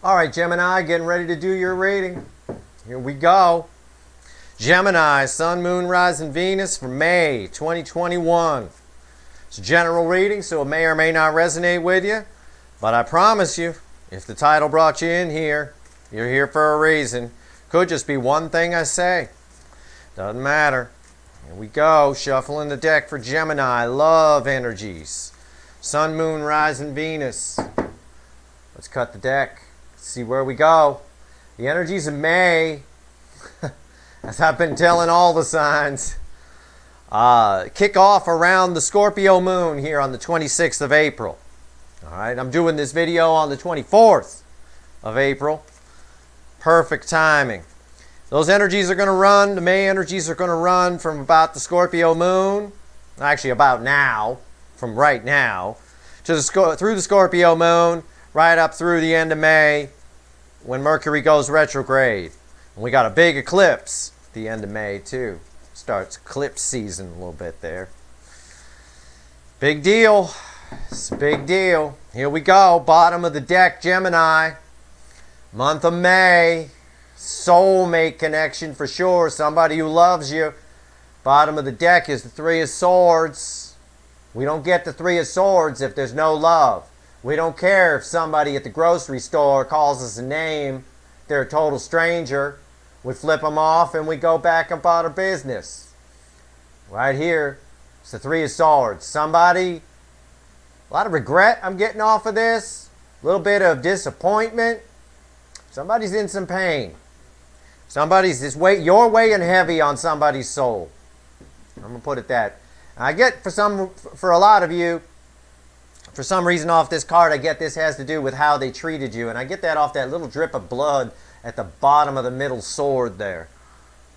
All right, Gemini, getting ready to do your reading. Here we go. Gemini, Sun, Moon, Rising, Venus for May 2021. It's a general reading, so it may or may not resonate with you. But I promise you, if the title brought you in here, you're here for a reason. Could just be one thing I say. Doesn't matter. Here we go. Shuffling the deck for Gemini. Love energies. Sun, Moon, Rising, Venus. Let's cut the deck. See where we go. The energies of May, as I've been telling all the signs, kick off around the Scorpio moon here on the 26th of April. All right, I'm doing this video on the 24th of April. Perfect timing. Those energies are going to run, the May energies are going to run from about the Scorpio moon, actually about now, from right now, to through the Scorpio moon, right up through the end of May when Mercury goes retrograde. And we got a big eclipse at the end of May too. Starts eclipse season a little bit there. Big deal. It's a big deal. Here we go. Bottom of the deck, Gemini. Month of May. Soulmate connection for sure. Somebody who loves you. Bottom of the deck is the Three of Swords. We don't get the Three of Swords if there's no love. We don't care if somebody at the grocery store calls us a name. They're a total stranger. We flip them off and we go back about our business. Right here, it's the Three of Swords. Somebody, a lot of regret I'm getting off of this. A little bit of disappointment. Somebody's in some pain. You're weighing heavy on somebody's soul. I'm going to put it that. I get for a lot of you, for some reason off this card, I get this has to do with how they treated you. And I get that off that little drip of blood at the bottom of the middle sword there.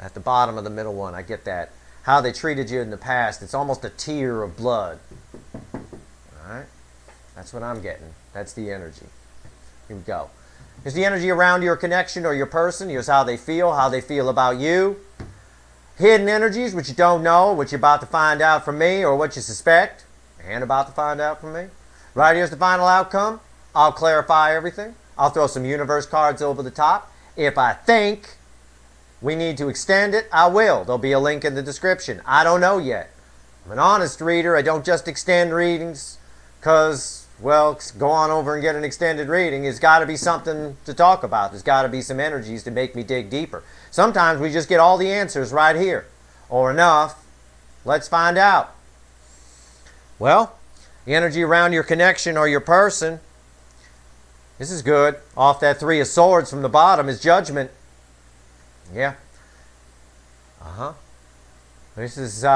At the bottom of the middle one, I get that. How they treated you in the past. It's almost a tear of blood. Alright? That's what I'm getting. That's the energy. Here we go. Here's the energy around your connection or your person. Here's how they feel about you. Hidden energies, which you don't know, what you're about to find out from me, or what you suspect, and about to find out from me. Right here's the final outcome. I'll clarify everything. I'll throw some universe cards over the top. If I think we need to extend it, I will. There'll be a link in the description. I don't know yet. I'm an honest reader. I don't just extend readings because, well, go on over and get an extended reading. There's got to be something to talk about. There's got to be some energies to make me dig deeper. Sometimes we just get all the answers right here. Or enough. Let's find out. Well, the energy around your connection or your person, this is good. Off that Three of Swords from the bottom is Judgment. Yeah. This is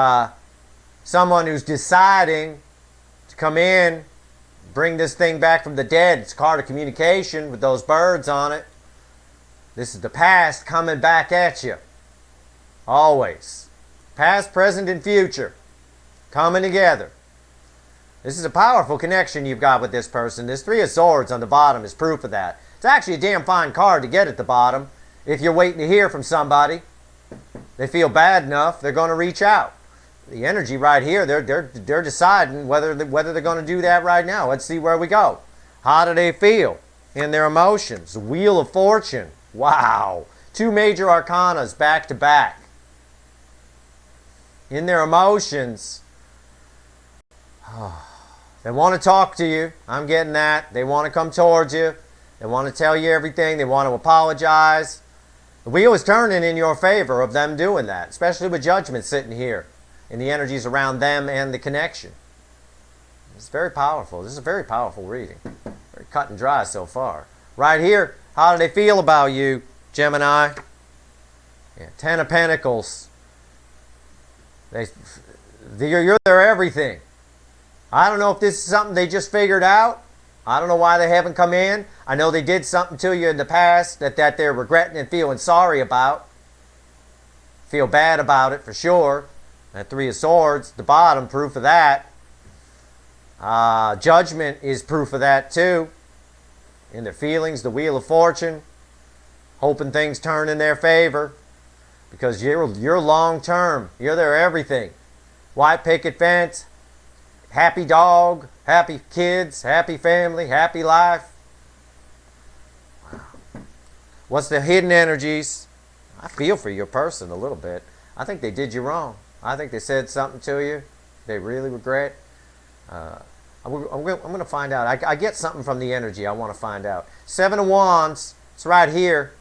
someone who's deciding to come in, bring this thing back from the dead. It's a card of communication with those birds on it. This is the past coming back at you. Always. Past, present, and future coming together. This is a powerful connection you've got with this person. This Three of Swords on the bottom is proof of that. It's actually a damn fine card to get at the bottom. If you're waiting to hear from somebody, they feel bad enough, they're going to reach out. The energy right here, they're deciding whether they're going to do that right now. Let's see where we go. How do they feel in their emotions? The Wheel of Fortune. Wow. Two major arcanas back to back. In their emotions, they want to talk to you. I'm getting that. They want to come towards you. They want to tell you everything. They want to apologize. The wheel is turning in your favor of them doing that, especially with Judgment sitting here and the energies around them and the connection. It's very powerful. This is a very powerful reading. Very cut and dry so far. Right here, how do they feel about you, Gemini? Yeah, Ten of Pentacles. You're their everything. I don't know if this is something they just figured out. I don't know why they haven't come in. I know they did something to you in the past that they're regretting and feeling sorry about. Feel bad about it for sure. That Three of Swords, the bottom, proof of that. Judgment is proof of that too. In their feelings, the Wheel of Fortune. Hoping things turn in their favor. Because you're long term. You're their everything. White picket fence. Happy dog, happy kids, happy family, happy life. Wow. What's the hidden energies? I feel for your person a little bit. I think they did you wrong. I think they said something to you they really regret. I'm going to find out. I get something from the energy. I want to find out. Seven of Wands. It's right here.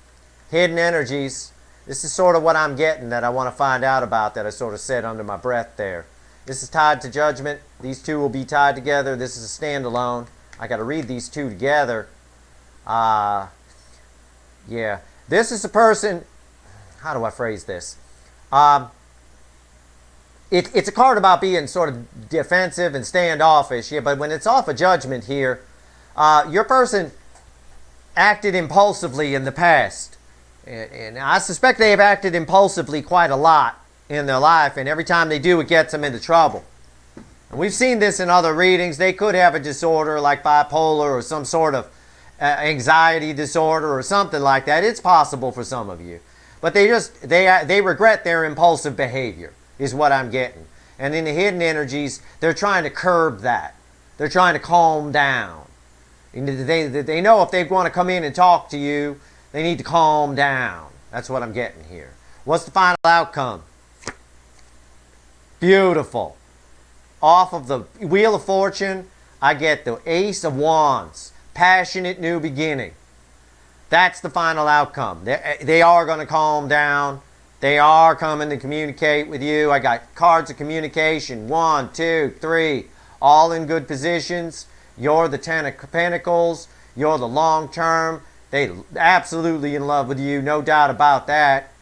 Hidden energies. This is sort of what I'm getting that I want to find out about that I sort of said under my breath there. This is tied to Judgment. These two will be tied together. This is a standalone. I got to read these two together. Yeah. This is a person. How do I phrase this? It's a card about being sort of defensive and standoffish. Yeah, but when it's off of Judgment here, your person acted impulsively in the past. And I suspect they have acted impulsively quite a lot in their life. And every time they do, it gets them into trouble. And we've seen this in other readings. They could have a disorder like bipolar or some sort of anxiety disorder or something like that. It's possible for some of you. But they regret their impulsive behavior is what I'm getting. And in the hidden energies, they're trying to curb that. They're trying to calm down. They know if they want to come in and talk to you, they need to calm down. That's what I'm getting here. What's the final outcome? Beautiful. Off of the Wheel of Fortune, I get the Ace of Wands. Passionate new beginning. That's the final outcome. They are going to calm down. They are coming to communicate with you. I got cards of communication. 1, 2, 3. All in good positions. You're the Ten of Pentacles. You're the long term. They absolutely in love with you. No doubt about that.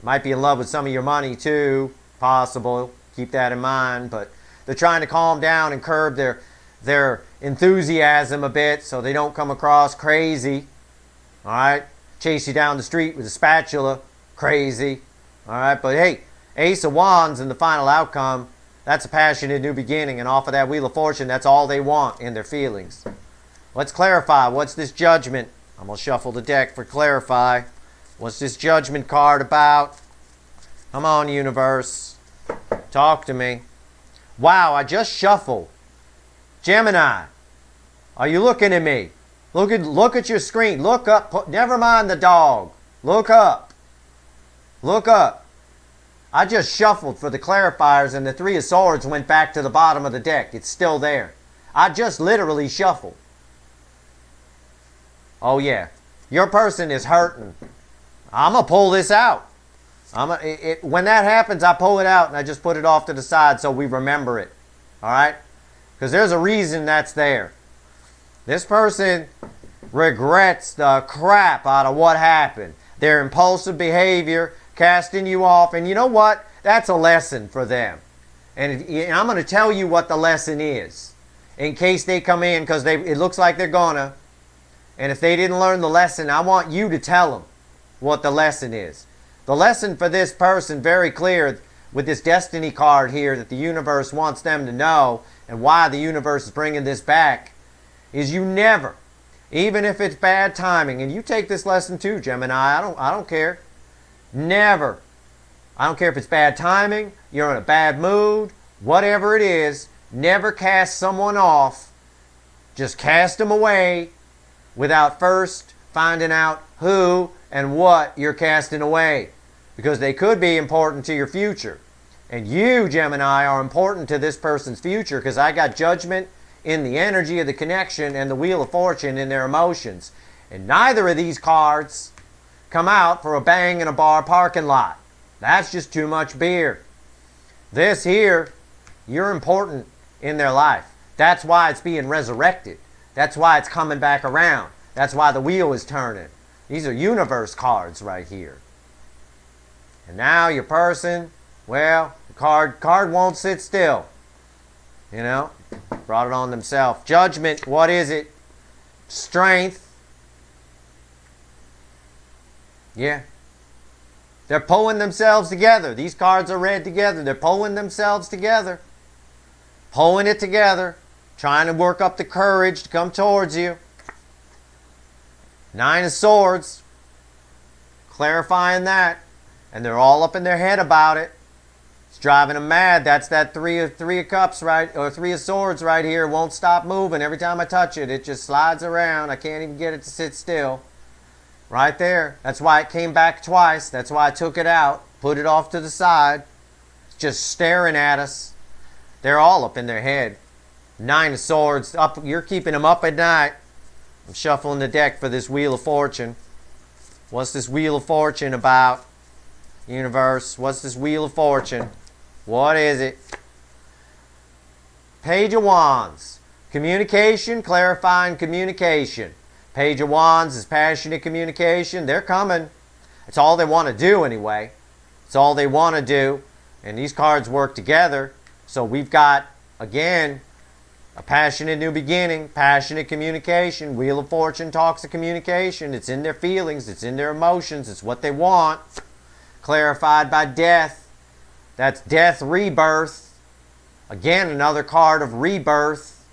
Might be in love with some of your money too. Possible. Keep that in mind. But they're trying to calm down and curb their enthusiasm a bit so they don't come across crazy. All right? Chase you down the street with a spatula. Crazy. All right? But hey, Ace of Wands in the final outcome, that's a passionate new beginning. And off of that Wheel of Fortune, that's all they want in their feelings. Let's clarify. What's this Judgment? I'm going to shuffle the deck for clarify. What's this Judgment card about? Come on, universe. Talk to me. Wow, I just shuffled. Gemini, are you looking at me? Look at your screen. Look up. Never mind the dog. Look up. Look up. I just shuffled for the clarifiers and the Three of Swords went back to the bottom of the deck. It's still there. I just literally shuffled. Oh yeah. Your person is hurting. I'm going to pull this out. When that happens, I pull it out and I just put it off to the side so we remember it. All right? Because there's a reason that's there. This person regrets the crap out of what happened. Their impulsive behavior, casting you off. And you know what? That's a lesson for them. And I'm going to tell you what the lesson is. In case they come in, because it looks like they're going to. And if they didn't learn the lesson, I want you to tell them what the lesson is. The lesson for this person, very clear with this destiny card here that the universe wants them to know, and why the universe is bringing this back, is you never, even if it's bad timing, and you take this lesson too, Gemini, I don't care. Never. I don't care if it's bad timing, you're in a bad mood, whatever it is, never cast someone off. Just cast them away without first finding out who and what you're casting away. Because they could be important to your future. And you, Gemini, are important to this person's future because I got Judgment in the energy of the connection and the Wheel of Fortune in their emotions. And neither of these cards come out for a bang in a bar parking lot. That's just too much beer. This here, you're important in their life. That's why it's being resurrected. That's why it's coming back around. That's why the wheel is turning. These are universe cards right here. And now your person, well, the card won't sit still. You know, brought it on themselves. Judgment, what is it? Strength. Yeah. They're pulling themselves together. These cards are read together. They're pulling themselves together. Pulling it together. Trying to work up the courage to come towards you. Nine of Swords. Clarifying that. And they're all up in their head about it. It's driving them mad. That's that three of cups, right? Or Three of Swords right here. It won't stop moving. Every time I touch it, it just slides around. I can't even get it to sit still. Right there. That's why it came back twice. That's why I took it out. Put it off to the side. It's just staring at us. They're all up in their head. 9 of Swords. Up. You're keeping them up at night. I'm shuffling the deck for this Wheel of Fortune. What's this Wheel of Fortune about? Universe, what's this Wheel of Fortune? What is it? Page of Wands. Communication, clarifying communication. Page of Wands is passionate communication. They're coming. It's all they want to do anyway. It's all they want to do. And these cards work together. So we've got, again, a passionate new beginning, passionate communication. Wheel of Fortune talks of communication. It's in their feelings. It's in their emotions. It's what they want. Clarified by death. That's death, rebirth. Again, another card of rebirth.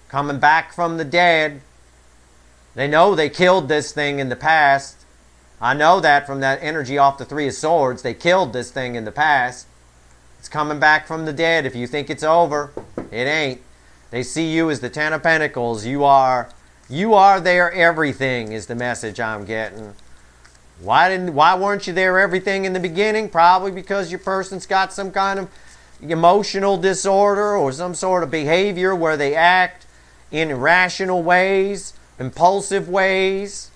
Coming back from the dead. They know they killed this thing in the past. I know that from that energy off the 3 of Swords. They killed this thing in the past. It's coming back from the dead. If you think it's over, it ain't. They see you as the 10 of Pentacles. You are their everything is the message I'm getting. Why weren't you their everything in the beginning? Probably because your person's got some kind of emotional disorder or some sort of behavior where they act in irrational ways, impulsive ways,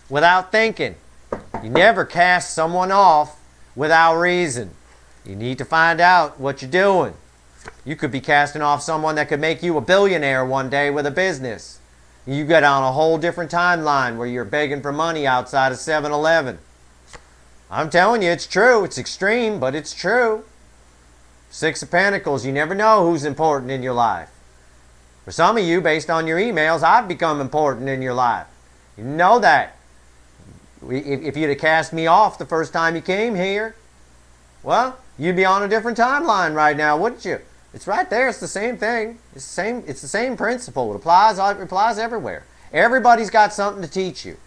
without thinking. You never cast someone off without reason. You need to find out what you're doing. You could be casting off someone that could make you a billionaire one day with a business. You get on a whole different timeline where you're begging for money outside of 7-Eleven. I'm telling you, it's true. It's extreme, but it's true. 6 of Pentacles, you never know who's important in your life. For some of you, based on your emails, I've become important in your life. You know that. If you'd have cast me off the first time you came here, well, you'd be on a different timeline right now, wouldn't you? It's right there. It's the same thing. It's the same principle. It applies everywhere. Everybody's got something to teach you.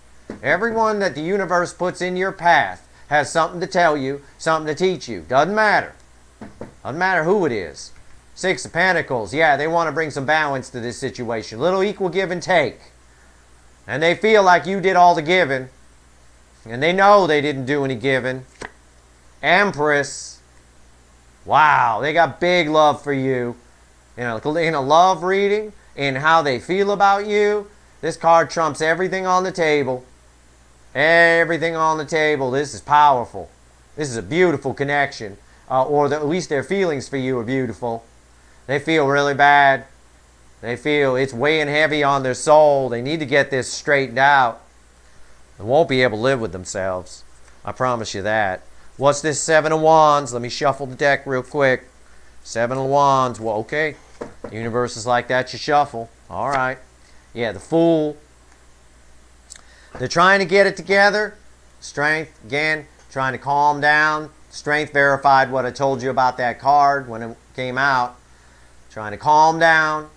Everyone that the universe puts in your path has something to tell you, something to teach you. Doesn't matter. Doesn't matter who it is. 6 of Pentacles. Yeah, they want to bring some balance to this situation. A little equal give and take. And they feel like you did all the giving. And they know they didn't do any giving. Empress. Wow, they got big love for you. In a love reading, in how they feel about you, this card trumps everything on the table. Everything on the table. This is powerful. This is a beautiful connection. At least their feelings for you are beautiful. They feel really bad. They feel it's weighing heavy on their soul. They need to get this straightened out. They won't be able to live with themselves. I promise you that. What's this 7 of Wands? Let me shuffle the deck real quick. 7 of Wands. Well, okay. The universe is like that. You shuffle. All right. Yeah, the Fool. They're trying to get it together. Strength, again, trying to calm down. Strength verified what I told you about that card when it came out. Trying to calm down.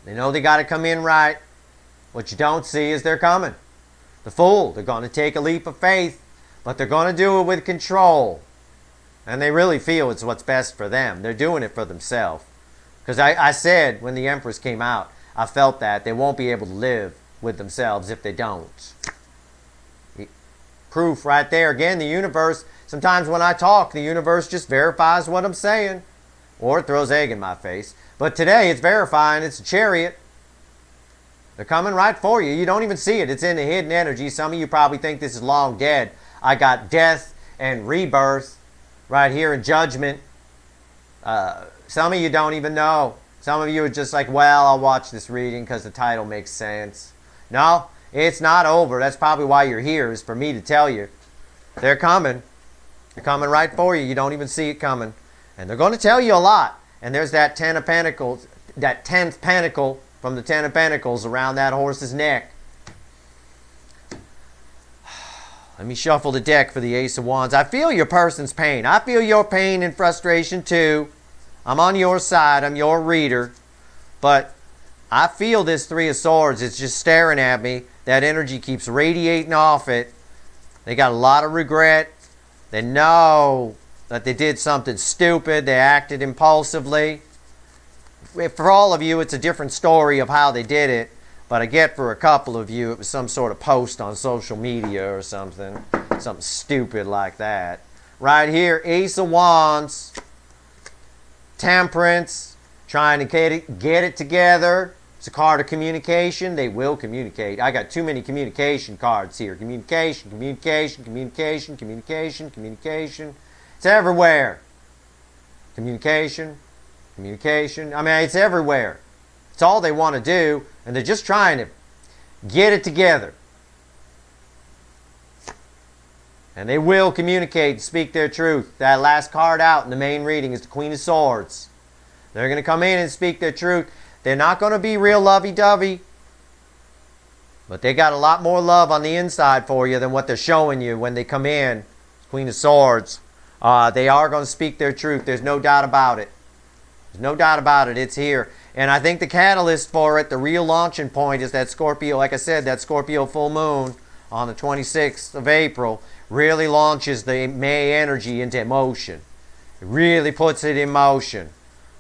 They know they got to come in right. What you don't see is they're coming. The Fool. They're going to take a leap of faith. But they're going to do it with control. And they really feel it's what's best for them. They're doing it for themselves. Because I said when the Empress came out, I felt that they won't be able to live with themselves if they don't. Proof right there. Again, the universe, sometimes when I talk, the universe just verifies what I'm saying. Or it throws egg in my face. But today it's verifying it's a Chariot. They're coming right for you. You don't even see it. It's in the hidden energy. Some of you probably think this is long dead. I got death and rebirth right here in Judgment. Some of you don't even know. Some of you are just like, well, I'll watch this reading because the title makes sense. No, it's not over. That's probably why you're here, is for me to tell you. They're coming. They're coming right for you. You don't even see it coming. And they're going to tell you a lot. And there's that 10 of Pentacles, that 10th pentacle from the 10 of Pentacles around that horse's neck. Let me shuffle the deck for the Ace of Wands. I feel your person's pain. I feel your pain and frustration too. I'm on your side. I'm your reader. But I feel this 3 of Swords. It's just staring at me. That energy keeps radiating off it. They got a lot of regret. They know that they did something stupid. They acted impulsively. For all of you, it's a different story of how they did it. But I get for a couple of you, it was some sort of post on social media or something. Something stupid like that. Right here, Ace of Wands. Temperance. Trying to get it together. It's a card of communication. They will communicate. I got too many communication cards here. Communication, communication, communication, communication, communication. It's everywhere. Communication, communication. I mean, it's everywhere. It's all they want to do, and they're just trying to get it together. And they will communicate and speak their truth. That last card out in the main reading is the Queen of Swords. They're going to come in and speak their truth. They're not going to be real lovey-dovey, but they got a lot more love on the inside for you than what they're showing you when they come in. Queen of Swords. They are going to speak their truth. There's no doubt about it. There's no doubt about it. It's here. And I think the catalyst for it, the real launching point, is that Scorpio, like I said, that Scorpio full moon on the 26th of April really launches the May energy into motion. It really puts it in motion.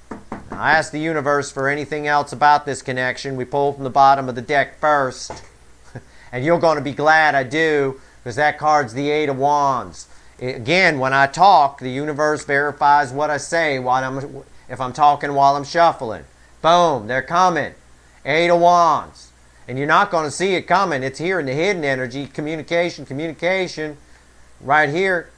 Now, I ask the universe for anything else about this connection. We pull from the bottom of the deck first. And you're going to be glad I do, because that card's the Eight of Wands. Again, when I talk, the universe verifies what I say if I'm talking while I'm shuffling. Boom, they're coming. Eight of Wands. And you're not going to see it coming. It's here in the hidden energy. Communication, communication. Right here,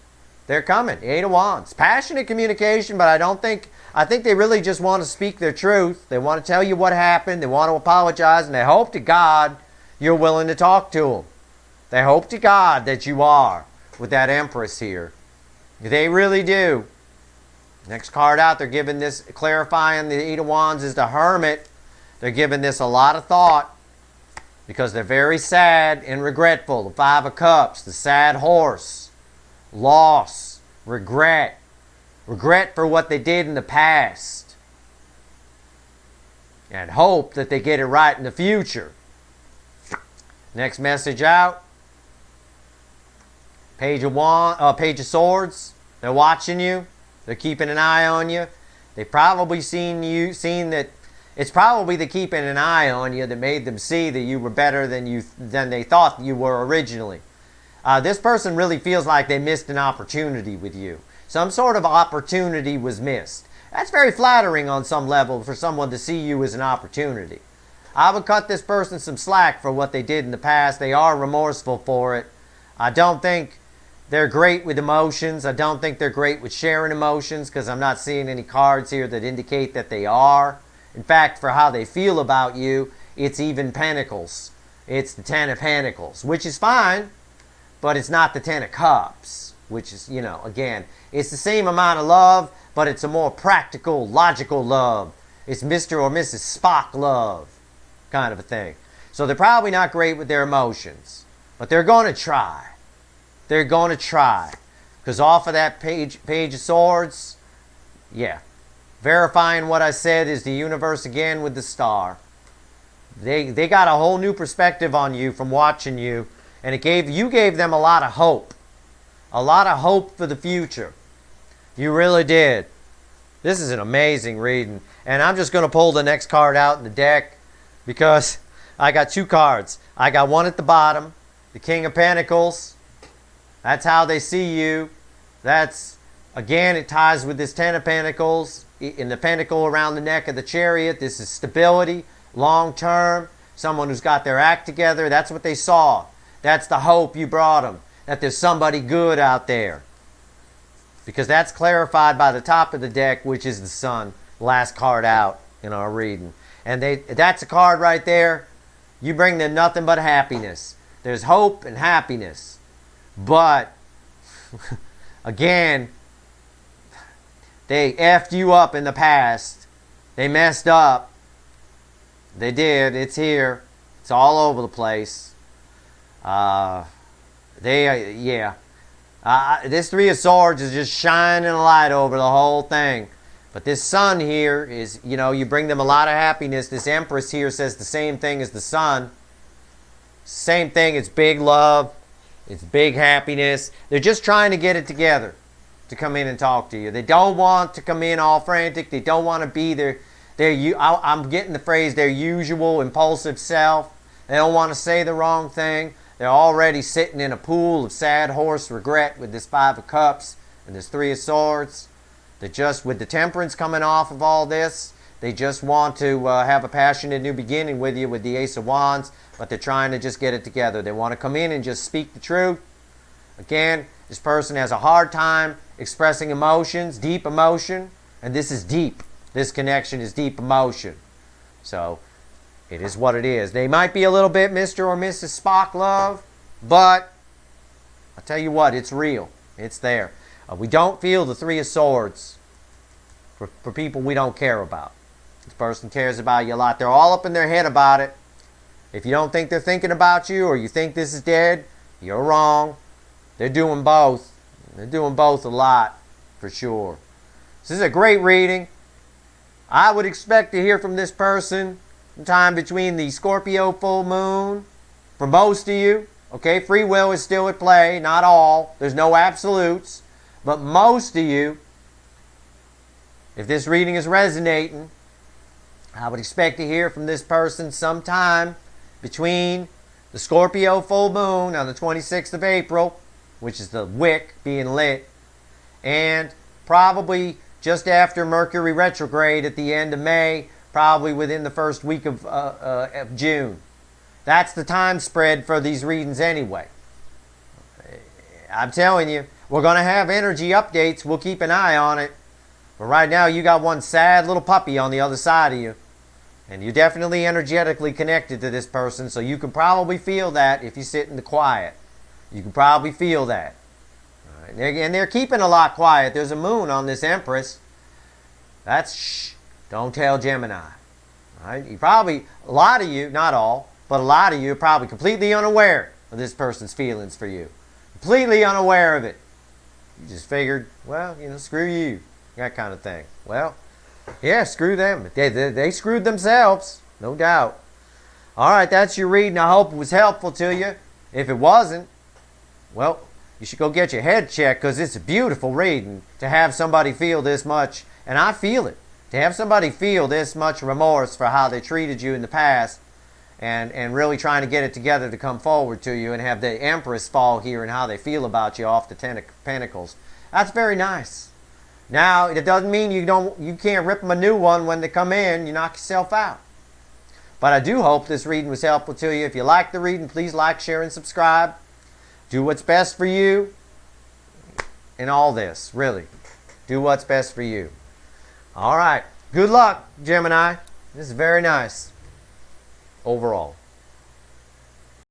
they're coming. Eight of Wands. Passionate communication, but I think they really just want to speak their truth. They want to tell you what happened. They want to apologize, and they hope to God you're willing to talk to them. They hope to God that you are with that Empress here. They really do. Next card out, they're giving this, clarifying the Eight of Wands is the Hermit. They're giving this a lot of thought because they're very sad and regretful. The Five of Cups, the sad horse, loss, regret. Regret for what they did in the past. And hope that they get it right in the future. Next message out. Page of Swords. They're watching you. They're keeping an eye on you. They've probably seen that it's probably the keeping an eye on you that made them see that you were better than they thought you were originally. This person really feels like they missed an opportunity with you. Some sort of opportunity was missed. That's very flattering on some level for someone to see you as an opportunity. I would cut this person some slack for what they did in the past. They are remorseful for it. I don't think they're great with emotions. I don't think they're great with sharing emotions because I'm not seeing any cards here that indicate that they are. In fact, for how they feel about you, it's even Pentacles. It's the Ten of Pentacles, which is fine, but it's not the Ten of Cups, which is, again, it's the same amount of love, but it's a more practical, logical love. It's Mr. or Mrs. Spock love kind of a thing. So they're probably not great with their emotions, but they're going to try. They're going to try. Because off of that page of Swords, yeah, verifying what I said is the universe again with the star. They got a whole new perspective on you from watching you, and you gave them a lot of hope. A lot of hope for the future. You really did. This is an amazing reading. And I'm just going to pull the next card out in the deck because I got two cards. I got one at the bottom, the King of Pentacles. That's how they see you. That's, again, it ties with this Ten of Pentacles. In the pentacle around the neck of the Chariot, this is stability, long term, someone who's got their act together. That's what they saw. That's the hope you brought them, that there's somebody good out there. Because that's clarified by the top of the deck, which is the Sun, last card out in our reading. And that's a card right there. You bring them nothing but happiness. There's hope and happiness. But, again, they effed you up in the past. They messed up. They did. It's here. It's all over the place. This Three of Swords is just shining a light over the whole thing. But this Sun here is, you bring them a lot of happiness. This Empress here says the same thing as the Sun. Same thing. It's big love. It's big happiness. They're just trying to get it together to come in and talk to you. They don't want to come in all frantic. They don't want to be I'm getting the phrase, their usual impulsive self. They don't want to say the wrong thing. They're already sitting in a pool of sad horse regret with this Five of Cups and this Three of Swords. They just, with the Temperance coming off of all this, they just want to have a passionate new beginning with you with the Ace of Wands, but they're trying to just get it together. They want to come in and just speak the truth. Again, this person has a hard time expressing emotions, deep emotion, and this is deep. This connection is deep emotion. So, it is what it is. They might be a little bit Mr. or Mrs. Spock love, but I'll tell you what, it's real. It's there. We don't feel the Three of Swords for people we don't care about. This person cares about you a lot. They're all up in their head about it. If you don't think they're thinking about you or you think this is dead, you're wrong. They're doing both. They're doing both a lot, for sure. This is a great reading. I would expect to hear from this person sometime between the Scorpio full moon. For most of you, okay, free will is still at play. Not all. There's no absolutes. But most of you, if this reading is resonating, I would expect to hear from this person sometime between the Scorpio full moon on the 26th of April, which is the wick being lit, and probably just after Mercury retrograde at the end of May, probably within the first week of June. That's the time spread for these readings anyway. I'm telling you, we're going to have energy updates. We'll keep an eye on it. But right now, you got one sad little puppy on the other side of you. And you're definitely energetically connected to this person, so you can probably feel that if you sit in the quiet. You can probably feel that. All right. And they're keeping a lot quiet. There's a moon on this Empress. That's shh. Don't tell Gemini. All right. You probably, a lot of you, not all, but a lot of you are probably completely unaware of this person's feelings for you. Completely unaware of it. You just figured, well, you know, screw you. That kind of thing. Well, yeah, screw them. They screwed themselves. No doubt. All right, that's your reading. I hope it was helpful to you. If it wasn't, well, you should go get your head checked because it's a beautiful reading to have somebody feel this much. And I feel it. To have somebody feel this much remorse for how they treated you in the past and really trying to get it together to come forward to you and have the Empress fall here and how they feel about you off the Ten of Pentacles. That's very nice. Now, it doesn't mean you can't rip them a new one when they come in. You knock yourself out. But I do hope this reading was helpful to you. If you like the reading, please like, share, and subscribe. Do what's best for you in all this, really. Do what's best for you. All right. Good luck, Gemini. This is very nice overall.